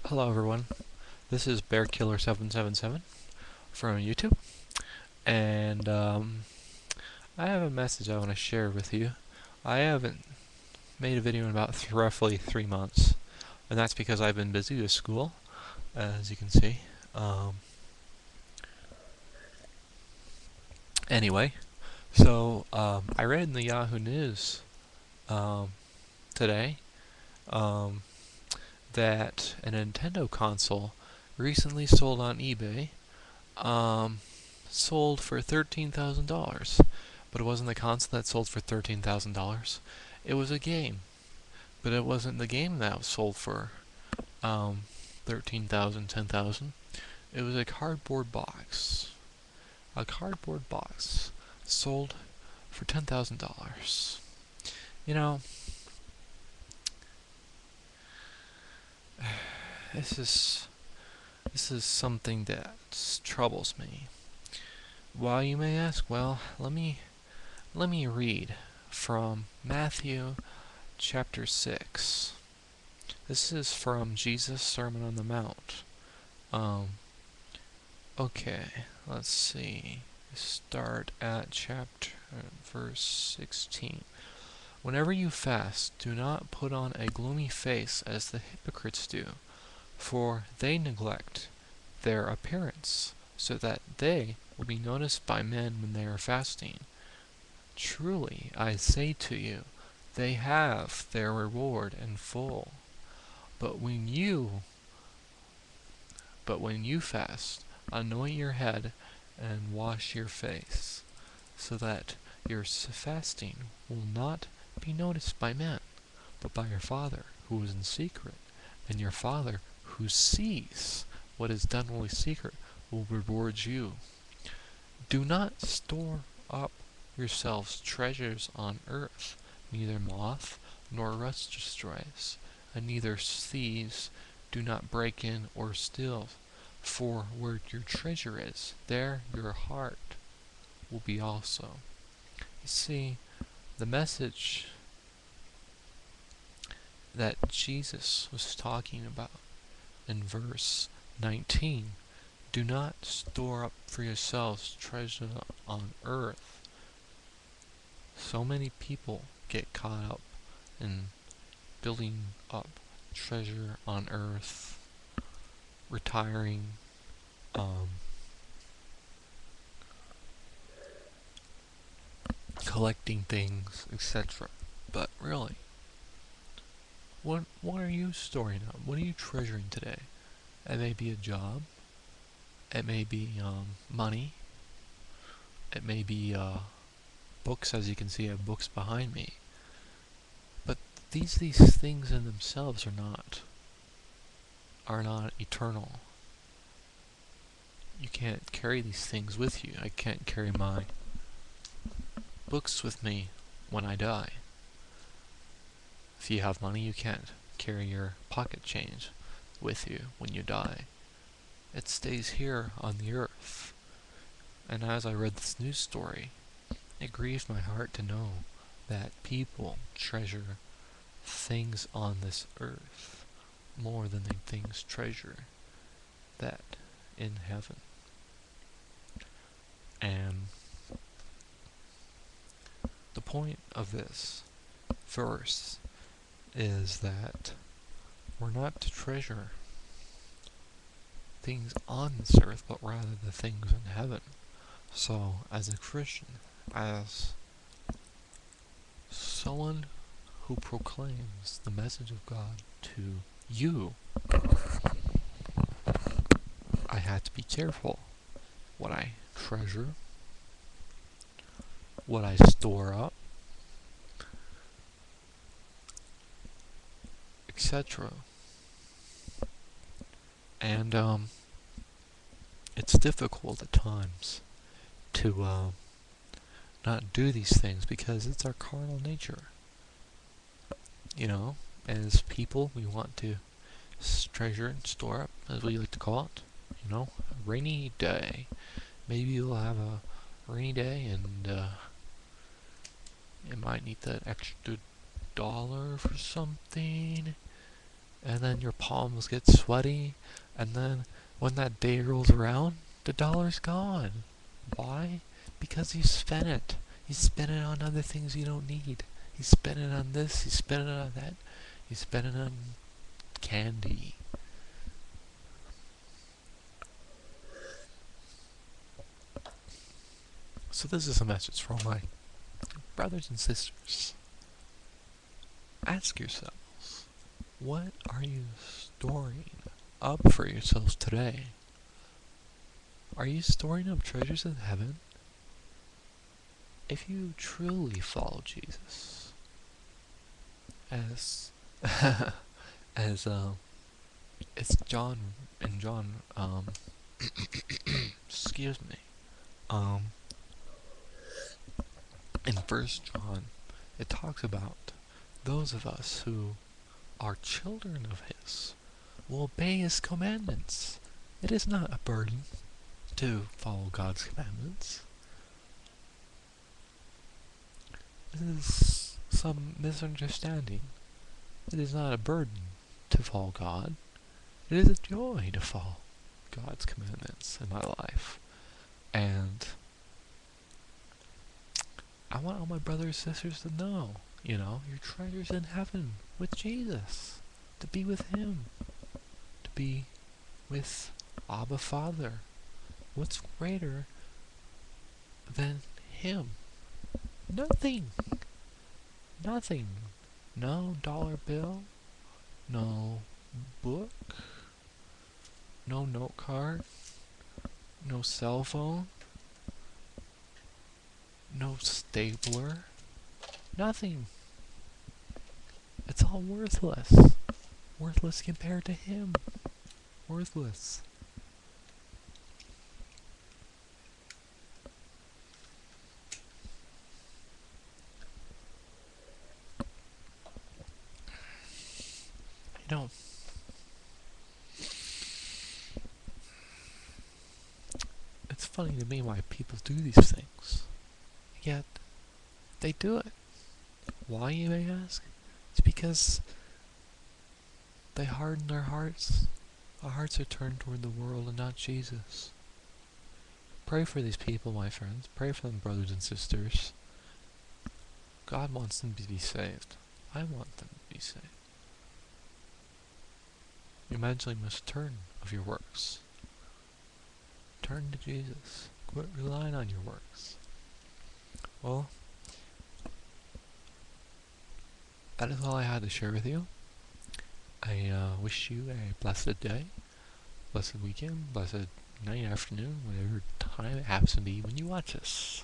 Hello everyone, this is BearKiller777 from YouTube, and I have a message I want to share with you. I haven't made a video in about roughly 3 months, and that's because I've been busy with school, as you can see. Anyway, so I read in the Yahoo News today that a Nintendo console recently sold on eBay sold for $13,000. But it wasn't the console that sold for $13,000. It was a game. But it wasn't the game that was sold for 13,000, 10,000. It was a cardboard box. A cardboard box sold for $10,000. You know, this is something that troubles me. Why, you may ask? Well, let me read from Matthew chapter 6. This is from Jesus' Sermon on the Mount. Okay, let's see. Start at verse 16. Whenever you fast, do not put on a gloomy face as the hypocrites do, for they neglect their appearance, so that they will be noticed by men when they are fasting. Truly, I say to you, they have their reward in full. But when you fast, anoint your head and wash your face, so that your fasting will not be noticed by men, but by your Father who is in secret, and your Father who sees what is done in secret will reward you. Do not store up yourselves treasures on earth, neither moth nor rust destroys, and neither thieves do not break in or steal. For where your treasure is, there your heart will be also. You see, the message that Jesus was talking about in verse 19, do not store up for yourselves treasure on earth. So many people get caught up in building up treasure on earth, retiring, collecting things, etc. But really, what are you storing up? What are you treasuring today? It may be a job. It may be money. It may be books, as you can see I have books behind me. But these things in themselves are not eternal. You can't carry these things with you. I can't carry my books with me when I die. If you have money, you can't carry your pocket change with you when you die. It stays here on the earth. And as I read this news story, it grieves my heart to know that people treasure things on this earth more than things treasure that in heaven. And the point of this verse is that we're not to treasure things on this earth, but rather the things in heaven. So, as a Christian, as someone who proclaims the message of God to you, I had to be careful what I treasure, what I store up, etc. And it's difficult at times to not do these things because it's our carnal nature. You know, as people, we want to treasure and store up, as we like to call it. You know, a rainy day. Maybe you'll have a rainy day and you might need that extra dollar for something. and then your palms get sweaty, and then when that day rolls around, the dollar's gone. Why? Because you spent it. You spent it on other things you don't need. You spent it on this, you spent it on that, you spent it on candy. So this is a message for all my brothers and sisters. Ask yourselves, what are you storing up for yourselves today? Are you storing up treasures in heaven? If you truly follow Jesus, as as it's John and John excuse me in First John, it talks about those of us who are children of His will obey His commandments. It is not a burden to follow God's commandments. This is some misunderstanding. It is not a burden to follow God. It is a joy to follow God's commandments in my life. And I want all my brothers and sisters to know, your treasure's in heaven with Jesus. To be with Him. To be with Abba Father. What's greater than Him? Nothing. Nothing. No dollar bill. No book. No note card. No cell phone. No stapler. Nothing. It's all worthless. Worthless compared to Him. Worthless. It's funny to me why people do these things. Yet, they do it. Why, you may ask? It's because they harden their hearts. Our hearts are turned toward the world and not Jesus. Pray for these people, my friends. Pray for them, brothers and sisters. God wants them to be saved. I want them to be saved. You eventually must turn of your works. Turn to Jesus. Quit relying on your works. Well, that is all I had to share with you. I wish you a blessed day, blessed weekend, blessed night, afternoon, whatever time it happens to be when you watch this.